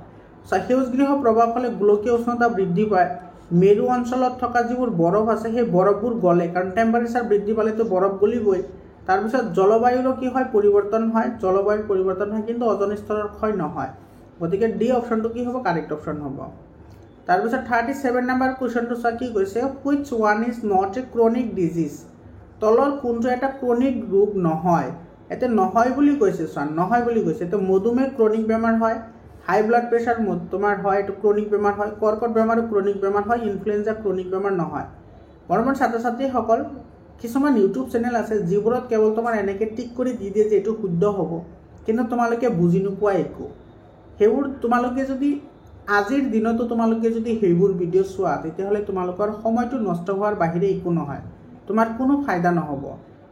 সেউজগৃহ প্ৰভাৱ হলে গোলকীয় উষ্ণতা বৃদ্ধি পায় মেৰু অঞ্চলত থকা যিবোৰ বৰফ আছে সেই বৰফবোৰ গলে কাৰণ টেম্পাৰেচাৰ বৃদ্ধি পালে তো বৰফ গলিবই তাৰ পিছত জলবায়ুৰ কি হয় পৰিৱৰ্তন হয় কিন্তু ওজন স্তৰৰ ক্ষয় নহয় গতিকে ডি অপশনটো কি হ'ব কাৰেক্ট অপশন হ'ব তাৰ পিছত 37 নম্বৰ কোৱেশ্চনটো চা কি কৈছে which one is not a chronic disease তলৰ কোনটো এটা ক্ৰনিক ৰোগ নহয় এতে নহয় বুলি কৈছে চা নহয় বুলি কৈছে তো মধুমেহ ক্রনিক বেমাৰ হয় হাই ব্লাড প্ৰেসাৰ তোমাৰ হয় এটো ক্ৰনিক বেমাৰ হয় কৰ্কট বেমাৰ ক্ৰনিক বেমাৰ হয় ইনফ্লুয়েঞ্জা ক্ৰনিক বেমাৰ নহয় বৰ্তমান ছাত্ৰ-ছাত্ৰী সকল কিছুমান ইউটিউব চেনেল আছে যিবোৰত কেৱল তোমাৰ এনেকে টিক কৰি দি দিয়ে যে এটো শুদ্ধ হ'ব কিন্তু তোমালোকে বুজি নোপোৱা একো হেবোৰ তোমালোকে যদি আজিৰ দিনতো তোমালোকে যদি হেবোৰ ভিডিও চোৱা তেতিয়াহলে তোমালোকৰ সময়টো নষ্ট হোৱাৰ বাহিৰে একো নহয় তোমাৰ কোনো ফায়দা নহব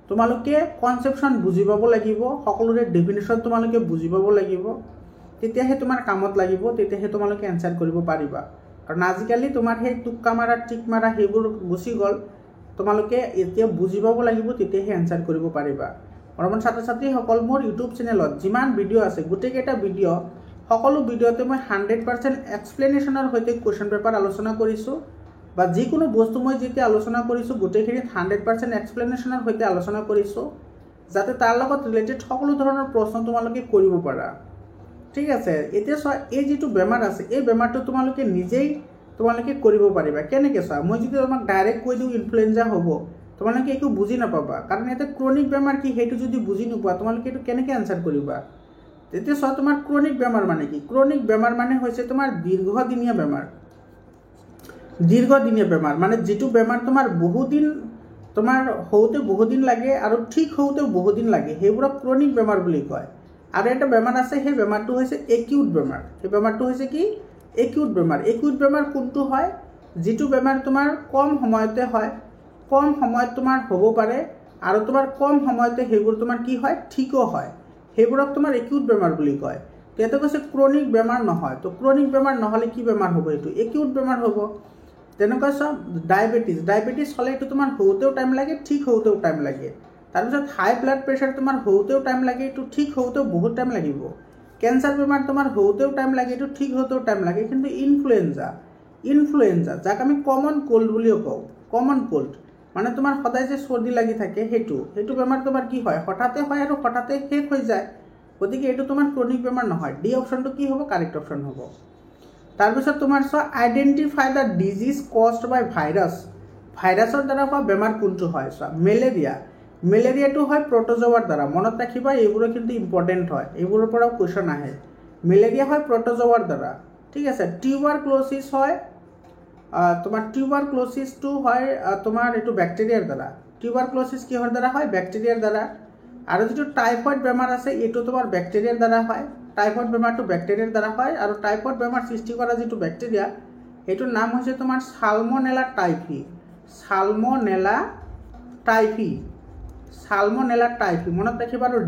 তোমালোকে কনসেপশন বুজি পাব লাগিব সকলোৰে ডেফিনিশন তোমালোকে বুজি পাব লাগিব তেতিয়াহে তোমাৰ কামত লাগিব তেতিয়াহে তোমালোকে আনসাৰ কৰিব পাৰিবা কাৰণ আজিকালি তোমাৰ হে টুক্কা মাৰা টিক মাৰা হেবোৰ গুছি গল তোমালোকে এতিয়া বুজি পাব লাগিব তেতিয়াহে আনসাৰ কৰিব পাৰিবা বৰ্তমান ছাত্ৰ-ছাত্ৰী সকল মোৰ ইউটিউব চেনেলত যিমান ভিডিও আছে গুটেকেটা ভিডিও সকলো ভিডিওতে মই 100% এক্সপ্লেনেশনৰ হৈতে কোৱেশ্চন পেপাৰ আলোচনা কৰিছো বা যিকোনো বস্তু মই যেতিয়া আলোচনা কৰিছো গুটেখিনি 100% এক্সপ্লেনেশনৰ হৈতে আলোচনা কৰিছো যাতে তাৰ লগত ৰিলেটেড সকলো ধৰণৰ প্ৰশ্ন তোমালোকে কৰিব পাৰা ঠিক আছে এতিয়া এই যেটো বেমাৰ আছে এই বেমাৰটো তোমালোকে নিজেই তোমালোকে কৰিব পাৰিবা কেনেকৈ চা মই যদি তোমাক ডাইৰেক্ট কৈ দিও ইনফ্লুয়েঞ্জা হ'ব তোমালোকে একো বুজি নাপাবা কাৰণ এটা ক্ৰনিক বেমাৰ কি হেতু যদি বুজি নোপোৱা তোমালোকে এটো কেনেকৈ আনসাৰ কৰিবা তেতিয়া সব তোমাৰ ক্ৰনিক বেমাৰ মানে কি ক্ৰনিক বেমাৰ মানে হৈছে তোমাৰ দীৰ্ঘদিনীয়া বেমাৰ মানে যেটো বেমাৰ তোমাৰ বহুদিন তোমাৰ হওঁতে বহুদিন লাগে আৰু ঠিক হওঁতেও বহুদিন লাগে, সেইবোৰক ক্ৰনিক বেমাৰ বুলি কয়। আৰু এটা বেমাৰ আছে, সেই বেমাৰটো হৈছে একিউট বেমাৰ। সেই বেমাৰটো হৈছে কি? একিউট বেমাৰ। একিউট বেমাৰ কোনটো হয়? যিটো বেমাৰ তোমাৰ কম সময়তে হয়, কম সময়ত তোমাৰ হ'ব পাৰে আৰু তোমাৰ কম সময়তে সেইবোৰ তোমাৰ কি হয়? ঠিকো হয়। সেইবোৰক তোমাৰ একিউট বেমাৰ বুলি কয়। ইয়াতে কৈছে ক্ৰনিক বেমাৰ নহয়। তো ক্ৰনিক বেমাৰ নহ'লে কি বেমাৰ হ'ব? এইটো একিউট বেমাৰ হ'ব। তেনেকুৱা চব ডায়েবেটিছ হ'লে এইটো তোমাৰ হওঁতেও টাইম লাগে, ঠিক হওঁতেও টাইম লাগে। তাৰপিছত হাই ব্লাড প্ৰেছাৰ তোমাৰ হওঁতেও টাইম লাগে, এইটো ঠিক হওঁতেও বহুত টাইম লাগিব। কেঞ্চাৰ বেমাৰ তোমাৰ হওঁতেও টাইম লাগে, এইটো ঠিক হওঁতেও টাইম লাগে। কিন্তু ইনফ্লুৱেঞ্জা যাক আমি কমন কোল্ড বুলিও কওঁ, কমন কোল্ড মানে তোমাৰ সদায় যে চৰ্দি লাগি থাকে, সেইটো বেমাৰ তোমাৰ কি হয়? হঠাতে হয় আৰু হঠাতে শেষ হৈ যায়। গতিকে এইটো তোমাৰ ক্ৰনিক বেমাৰ নহয়। ডি অপশ্যনটো কি হ'ব? কাৰেক্ট অপশ্যন হ'ব। তাৰপিছত তোমাৰ চোৱা, identify the disease caused by virus. ভাইৰাছৰ দ্বাৰা হোৱা বেমাৰ কোনটো হয়? চোৱা, মেলেৰিয়াটো হয় প্ৰট'জোৱাৰ দ্বাৰা। মনত ৰাখিবা, এইবোৰো কিন্তু ইম্পৰ্টেণ্ট হয়, এইবোৰৰ পৰাও কুৱেশ্যন আহে। মেলেৰিয়া হয় প্ৰট'জোৱাৰ দ্বাৰা, ঠিক আছে। টিউবাৰক্ল'চিছ হয় তোমাৰ টিউবাৰক্ল'চিছটো হয় তোমাৰ এইটো বেক্টেৰিয়াৰ দ্বাৰা। টিউবাৰক্ল'চিছ কিহৰ দ্বাৰা হয়? বেক্টেৰিয়াৰ দ্বাৰা। আৰু যিটো টাইফয়েড বেমাৰ আছে, এইটো তোমাৰ বেক্টেৰিয়াৰ দ্বাৰা হয়। টাইফয়েড বেমাৰটো বেক্টেৰিয়াৰ দ্বাৰা হয়। আৰু টাইফয়েড বেমাৰ সৃষ্টি কৰা যিটো বেক্টেৰিয়া, সেইটোৰ নাম হৈছে তোমাৰ সালমনেলা টাইফি। মনত ৰাখিবা। আৰু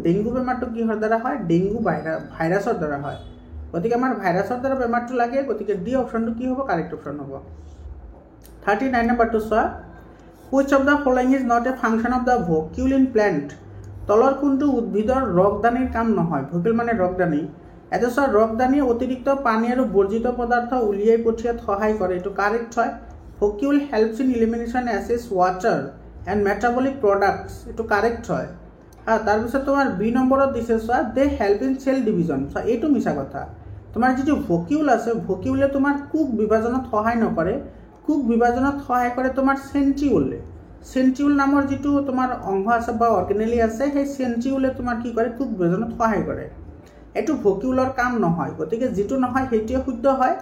ডেংগু বেমাৰটো কিহৰ দ্বাৰা হয়? ডেংগু ভাইৰাছৰ দ্বাৰা হয়। গতিকে আমাৰ ভাইৰাছৰ দ্বাৰা বেমাৰটো লাগে, গতিকে ডি অপশ্যনটো কি হ'ব? কাৰেক্ট অপশ্যন হ'ব। 39 নম্বৰটো চোৱা, which of the following is not a function of the vacuole in plant. তলৰ কোনটো উদ্ভিদৰ ৰসদানিৰ কাম নহয়? ভোকিউল মানে ৰসদানি। এটা চোৱা, ৰসদানিয়ে অতিৰিক্ত পানী আৰু বৰ্জিত পদাৰ্থ উলিয়াই পঠিয়াত সহায় কৰে, এইটো কাৰেক্ট হয়। Vacuole helps in elimination acids, water and metabolic products, এইটো কাৰেক্ট হয়। তাৰপিছত তোমাৰ বি নম্বৰত দিছে চোৱা, they help in cell division. চোৱা, এইটো মিছা কথা। তোমাৰ যিটো ভোকিউল আছে, ভোকিউলে তোমাৰ কোষ বিভাজনত সহায় নকৰে। কোষ বিভাজনত সহায় কৰে তোমাৰ চেণ্ট্ৰিউল নামৰ যিটো তোমাৰ অংশ আছে বা অৰ্গেনেলি আছে, সেই চেণ্ট্ৰিউলে তোমাৰ কি কৰে? কোষ বিভাজনত সহায় কৰে। এইটো ভোকিউলৰ কাম নহয়, গতিকে যিটো নহয় সেইটোৱে শুদ্ধ হয়।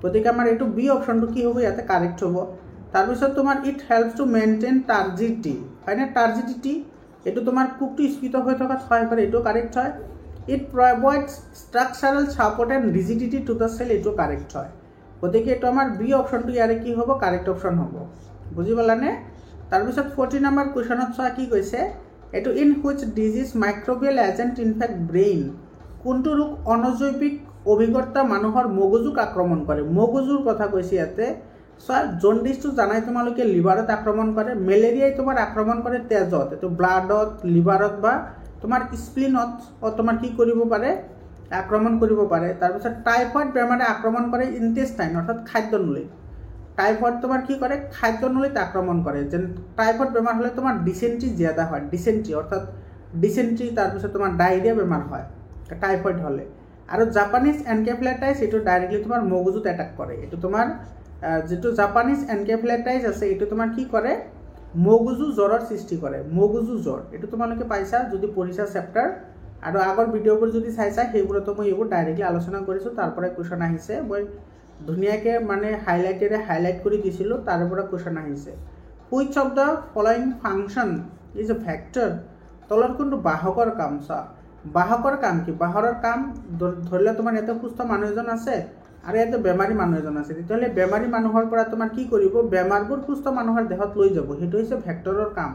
গতিকে আমাৰ এইটো বি অপশ্যনটো কি হ'ব? ইয়াতে কাৰেক্ট হ'ব। তাৰপিছত তোমাৰ ইট হেল্পছ টু মেইনটেইন টাৰ্জিডিটি, হয়নে? টাৰ্জিডিটি এইটো তোমাৰ কোষটো স্ফীত হৈ থকাত সহায় কৰে, এইটো কাৰেক্ট হয়। It provides structural support and rigidity to the cell, এইটো কাৰেক্ট হয়। গতিকে এইটো আমাৰ বি অপশ্যনটো ইয়াৰে কি হ'ব? কাৰেক্ট অপশ্যন হ'ব। বুজি পালানে? তাৰপিছত 40 নম্বৰ কুৱেশ্যনত চোৱা, কি কৈছে? এইটো in which disease microbial agent infect brain. কোনটো ৰোগ অনজৈৱিক অভিজ্ঞতা মানুহৰ মগজুক আক্ৰমণ কৰে? মগজুৰ কথা কৈছে ইয়াতে। চোৱা, জণ্ডিছটো জানাই তোমালোকে লিভাৰত আক্ৰমণ কৰে। মেলেৰিয়াই তোমাৰ আক্ৰমণ কৰে তেজত, এইটো ব্লাডত, লিভাৰত বা তোমাৰ স্প্লিনত তোমাৰ কি কৰিব পাৰে? আক্ৰমণ কৰিব পাৰে। তাৰপিছত টাইফয়েড বেমাৰে আক্ৰমণ কৰে ইণ্টেষ্টাইন, অৰ্থাৎ খাদ্যনলীত। টাইফয়েড তোমাৰ কি কৰে? খাদ্যনলীত আক্ৰমণ কৰে। যেন টাইফয়েড বেমাৰ হ'লে তোমাৰ ডিচেণ্ট্ৰি জ্যাদা হয়, ডিচেণ্ট্ৰি তাৰপিছত তোমাৰ ডায়েৰিয়া বেমাৰ হয় টাইফয়েড হ'লে। আৰু জাপানিজ এনকেফেলাইটিছ, এইটো ডাইৰেক্টলি তোমাৰ মগজুত এটাক কৰে। এইটো তোমাৰ যিটো জাপানিজ এনকেফেলাইটিছ আছে, এইটো তোমাৰ কি কৰে? মগজু জ্বৰৰ সৃষ্টি কৰে। মগজু জ্বৰ এইটো তোমালোকে পাইছা যদি পঢ়িছা চেপ্টাৰ, আৰু আগৰ ভিডিঅ'বোৰ যদি চাইছা, সেইবোৰতো মই এইবোৰ ডাইৰেক্টলি আলোচনা কৰিছোঁ। তাৰ পৰাই কুৱেশ্যন আহিছে, মই ধুনীয়াকৈ মানে হাইলাইট কৰি দিছিলোঁ, তাৰ পৰা কুৱেশ্যন আহিছে। Which of the following function is a vector. তলত কোনটো বাহকৰ কাম? চোৱা, বাহকৰ কাম কি? বাহৰৰ কাম ধৰি লোৱা তোমাৰ ইয়াতে সুস্থ মানুহ এজন আছে আৰু ইয়াতে বেমাৰী মানুহ এজন আছে, তেতিয়াহ'লে বেমাৰী মানুহৰ পৰা তোমাৰ কি কৰিব? বেমাৰবোৰ সুস্থ মানুহৰ দেহত লৈ যাব, সেইটো হৈছে ভেক্টৰৰ কাম।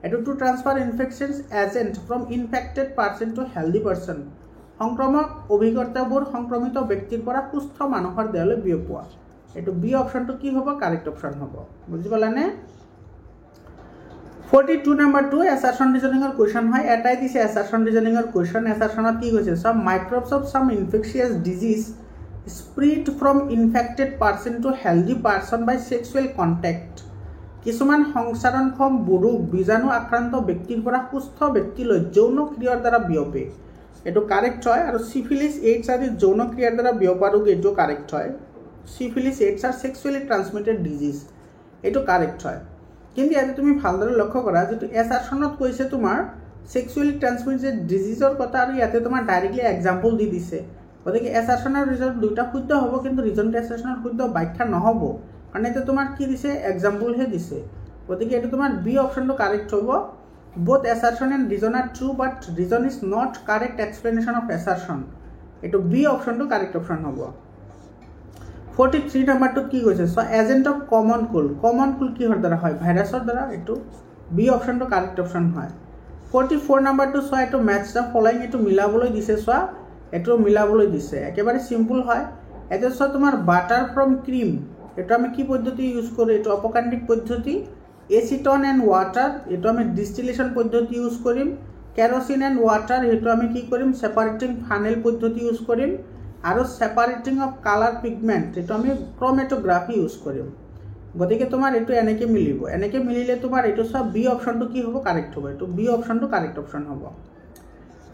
এইটো to transfer infections agent from infected person to healthy person. সংক্ৰমক অভিজ্ঞতাবোৰ সংক্ৰমিত ব্যক্তিৰ পৰা সুস্থ মানুহৰ দেহলৈ বিয়পোৱা। এইটো বি অপশ্যনটো কি হ'ব? কাৰেক্ট অপশ্যন হ'ব। বুজি পালানে? 42 নম্বৰটো এছাৰশ্যন ৰিজনিঙৰ কুৱেশ্যন হয়। এটাই দিছে এছাৰশ্যন ৰিজনিঙৰ কুৱেশ্যন। এছাৰশ্যনত কি কৈছে? Some microbes of some infectious disease spread from infected person to healthy person by sexual contact. কিছুমান সংচাৰণক্ষম ৰোগ বীজাণু আক্ৰান্ত ব্যক্তিৰ পৰা সুস্থ ব্যক্তিলৈ যৌন ক্ৰিয়াৰ দ্বাৰা বিয়পে, এইটো কাৰেক্ট হয়। আৰু চিফিলিছ, এইডছ আদি যৌন ক্ৰিয়াৰ দ্বাৰা বিয়পা ৰোগ, এইটো কাৰেক্ট হয়। Syphilis, AIDS R sexually transmitted disease, এইটো কাৰেক্ট হয়। কিন্তু ইয়াতে তুমি ভালদৰে লক্ষ্য কৰা, যিটো এছাৰশ্যনত কৈছে তোমাৰ ছেক্সুৱেলি ট্ৰান্সমিটেড ডিজিজৰ কথা, আৰু ইয়াতে তোমাৰ ডাইৰেক্টলি এক্সাম্পল দি দিছে। গতিকে এছাৰশ্যনৰ ৰিজন দুটা শুদ্ধ হ'ব, কিন্তু ৰিজনটো এছাৰশ্যনৰ শুদ্ধ ব্যাখ্যা নহ'ব, কাৰণ এতিয়া তোমাৰ কি দিছে? এক্সাম্পলহে দিছে। গতিকে এইটো তোমাৰ বি অপশ্যনটো কাৰেক্ট হ'ব। Both assertion and reason are true but reason is not correct explanation of assertion. এইটো বি অপশ্যনটো কাৰেক্ট অপশ্যন হ'ব। 43 নম্বৰটোত কি কৈছে? চ' এজেণ্ট অফ কমন কোল্ড কিহৰ দ্বাৰা হয়? ভাইৰাছৰ দ্বাৰা। এইটো বি অপশ্যনটো কাৰেক্ট অপশ্যন হয়। 44 নম্বৰটো চোৱা, এইটো মেথছ দ্য ফলোইং, এইটো মিলাবলৈ দিছে। চোৱা, এইটো মিলাবলৈ দিছে, একেবাৰে চিম্পল হয়। এতিয়া চোৱা, তোমাৰ বাটাৰ ফ্ৰম ক্ৰীম, এইটো আমি কি পদ্ধতি ইউজ কৰোঁ? এইটো অপকাণ্ডিক পদ্ধতি। এচিটন এণ্ড ৱাটাৰ, এইটো আমি ডিষ্টিলেশ্যন পদ্ধতি ইউজ কৰিম। কেৰচিন এণ্ড ৱাটাৰ, সেইটো আমি কি কৰিম? ছেপাৰেটিং ফানেল পদ্ধতি ইউজ কৰিম। আৰু ছেপাৰেটিং অফ কালাৰ পিগমেণ্ট, এইটো আমি ক্ৰমেটোগ্ৰাফি ইউজ কৰিম। গতিকে তোমাৰ এইটো এনেকৈ মিলিব। এনেকৈ মিলিলে তোমাৰ এইটো চোৱা, বি অপশ্যনটো কি হ'ব? কাৰেক্ট হ'ব। এইটো বি অপশ্যনটো কাৰেক্ট অপশ্যন হ'ব।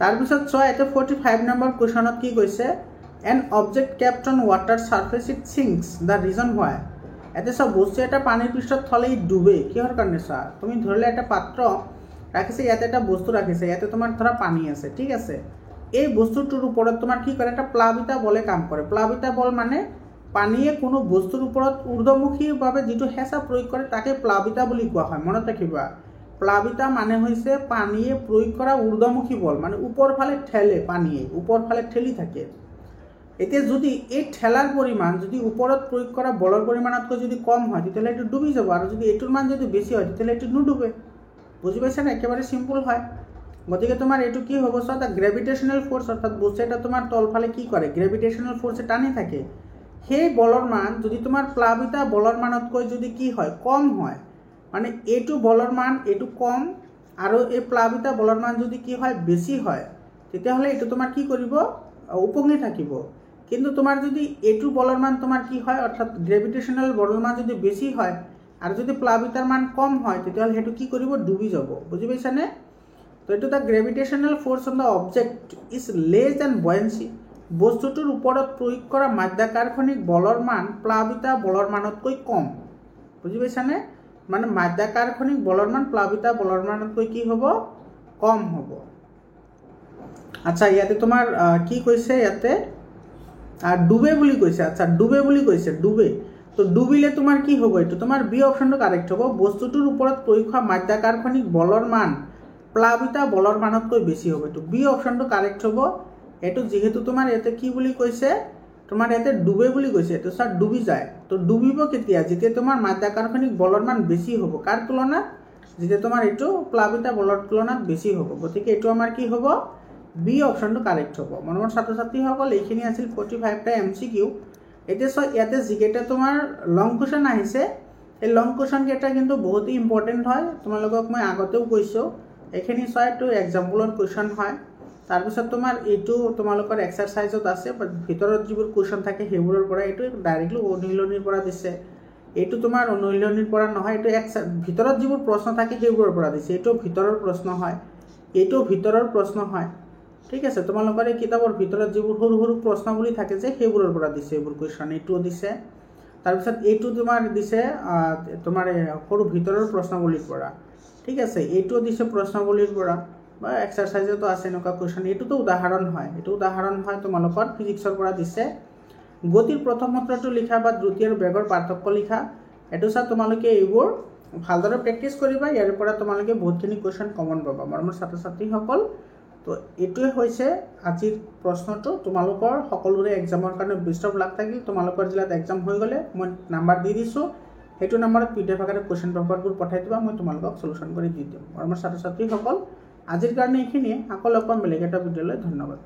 তাৰপিছত চোৱা, এইটো 45 নম্বৰ কুৱেশ্যনত কি কৈছে? An object kept on water surface it sinks, the reason why. এতিয়া চোৱা, বস্তু এটা পানীৰ পৃষ্ঠত থ'লে ই ডুবে, কিহৰ কাৰণে? চোৱা, তুমি ধৰিলে এটা পাত্ৰ ৰাখিছে, ইয়াতে এটা বস্তু ৰাখিছে, ইয়াতে তোমাৰ ধৰা পানী আছে, ঠিক আছে। এই বস্তুটোৰ ওপৰত তোমাৰ কি কৰে? এটা প্লাবিতা বলে কাম কৰে। প্লাবিতা বল মানে পানীয়ে কোনো বস্তুৰ ওপৰত ঊৰ্ধ্বমুখীভাৱে যিটো হেঁচা প্ৰয়োগ কৰে তাকে প্লাবিতা বুলি কোৱা হয়। মনত ৰাখিবা, প্লাবিতা মানে হৈছে পানীয়ে প্ৰয়োগ কৰা ঊৰ্ধ্বমুখী বল, মানে ওপৰ ফালে ঠেলে, পানীয়ে ওপৰ ফালে ঠেলি থাকে। এতিয়া যদি এই ঠেলাৰ পৰিমাণ যদি ওপৰত প্ৰয়োগ কৰা বলৰ পৰিমাণতকৈ যদি কম হয়, তেতিয়াহ'লে এইটো ডুবি যাব। আৰু যদি এইটোৰ মান যদি বেছি হয়, তেতিয়াহ'লে এইটো নুডুবে। বুজি পাইছানে? একেবাৰে চিম্পল হয়। গতিকে তোমাৰ এইটো কি হ'ব? চোৱা, দ্য গ্ৰেভিটেশ্যনেল ফ'ৰ্চ, অৰ্থাৎ বস্তু এটা তোমাৰ তলফালে কি কৰে? গ্ৰেভিটেশ্যনেল ফ'ৰ্চে টানি থাকে। সেই বলৰ মান যদি তোমাৰ প্লাবিতা বলৰ মানতকৈ যদি কি হয়? কম হয়, মানে এইটো বলৰ মান এইটো কম, আৰু এই প্লাবিতা বলৰ মান যদি কি হয়? বেছি হয়, তেতিয়াহ'লে এইটো তোমাৰ কি কৰিব? উপঙি থাকিব। কিন্তু তোমাৰ যদি এইটো বলৰ মান তোমাৰ কি হয়? অৰ্থাৎ গ্ৰেভিটেশ্যনেল বলৰ মান যদি বেছি হয় আৰু যদি প্লাবিতাৰ মান কম হয়, তেতিয়াহ'লে সেইটো কি কৰিব? ডুবি যাব। বুজি পাইছানে? তো এইটো the gravitational force on the object is less than buoyancy. বস্তুটোৰ ওপৰত প্ৰয়োগ কৰা মাধ্যাকৰ্ষণিক বলৰ মান প্লাবিতা বলৰ মানতকৈ কম। বুজি পাইছানে? মানে মাধ্যাকৰ্ষণিক বলৰ মান প্লাবিতা বলৰ মানতকৈ কি হ'ব? কম হ'ব। আচ্ছা, ইয়াতে তোমাৰ কি কৈছে? ইয়াতে ডুবে বুলি কৈছে। আচ্ছা, ডুবে বুলি কৈছে, ডুবে। তো ডুবিলে তোমাৰ কি হ'ব? এইটো তোমাৰ বি অপশ্যনটো কাৰেক্ট হ'ব। বস্তুটোৰ ওপৰত প্ৰয়োগ হোৱা মাধ্যাকৰ্ষণিক বলৰ মান প্লাবিতা বলৰ মানতকৈ বেছি হ'ব। এইটো বি অপশ্যনটো কাৰেক্ট হ'ব। এইটো যিহেতু তোমাৰ ইয়াতে কি বুলি কৈছে? তোমাৰ ইয়াতে ডুবে বুলি কৈছে। এইটো চোৱা, ডুবি যায়। তো ডুবিব কেতিয়া? যেতিয়া তোমাৰ মাধ্যাকৰ্ষণিক বলৰ মান বেছি হ'ব। কাৰ তুলনাত? যেতিয়া তোমাৰ এইটো প্লাবিতা বলৰ তুলনাত বেছি হ'ব। গতিকে এইটো আমাৰ কি হ'ব? বি অপশ্যনটো কাৰেক্ট হ'ব। মৰমৰ ছাত্ৰ ছাত্ৰীসকল, এইখিনি আছিল 45টা MCQ। এতিয়া চোৱা, ইয়াতে যিকেইটা তোমাৰ লং কুৱেশ্যন আহিছে, এই লং কুৱেশ্যন কেইটা কিন্তু বহুতেই ইম্পৰ্টেণ্ট হয়। তোমালোকক মই আগতেও কৈছোঁ, এইখিনি চোৱা, এইটো এক্সাম্পলৰ কুৱেশ্যন হয়। তাৰপিছত তোমাৰ এইটো তোমালোকৰ এক্সাৰচাইজত আছে, বাট ভিতৰত যিবোৰ কুৱেশ্যন থাকে সেইবোৰৰ পৰা। এইটো ডাইৰেক্টলি অনুশীলনীৰ পৰা দিছে। এইটো তোমাৰ অনুশীলনীৰ পৰা নহয়, এইটো ভিতৰত যিবোৰ প্ৰশ্ন থাকে সেইবোৰৰ পৰা দিছে। এইটো ভিতৰৰ প্ৰশ্ন হয়, এইটো ভিতৰৰ প্ৰশ্ন হয়, ঠিক আছে। তোমালোকৰ এই কিতাপৰ ভিতৰত যিবোৰ সৰু সৰু প্ৰশ্নাৱলী থাকে যে, সেইবোৰৰ পৰা দিছে এইবোৰ কুৱেশ্যন। এইটোও দিছে। তাৰপিছত এইটো তোমাৰ দিছে তোমাৰ সৰু ভিতৰৰ প্ৰশ্নাৱলীৰ পৰা, ঠিক আছে। এইটোও দিছে প্ৰশ্নাৱলীৰ পৰা, বা এক্সাৰচাইজতো আছে এনেকুৱা কুৱেশ্যন। এইটোতো উদাহৰণ হয়, এইটো উদাহৰণ হয় তোমালোকৰ ফিজিক্সৰ পৰা দিছে। গতিৰ প্ৰথম সূত্ৰটো লিখা বা দ্ৰুতি আৰু বেগৰ পাৰ্থক্য লিখা। এইটো চোৱা, তোমালোকে এইবোৰ ভালদৰে প্ৰেক্টিছ কৰিবা। ইয়াৰ পৰা তোমালোকে বহুতখিনি কুৱেশ্যন কমন পাবা, মৰমৰ ছাত্ৰ ছাত্ৰীসকল। তো এইটোৱে হৈছে আজিৰ প্ৰশ্নটো। তোমালোকৰ সকলোৰে এক্সামৰ কাৰণে বেষ্ট অফ লাক থাকিল। তোমালোকৰ জিলাত এক্সাম হৈ গ'লে মই নাম্বাৰ দি দিছোঁ, সেইটো নাম্বাৰত PDF আকাৰে কুৱেশ্যন পেপাৰবোৰ পঠাই দিবা, মই তোমালোকক চলিউশ্যন কৰি দি দিম। মৰমৰ ছাত্ৰ ছাত্ৰীসকল, আজিৰ কাৰণে এইখিনিয়ে। আকৌ লগ পাম বেলেগ এটা ভিডিঅ'লৈ। ধন্যবাদ।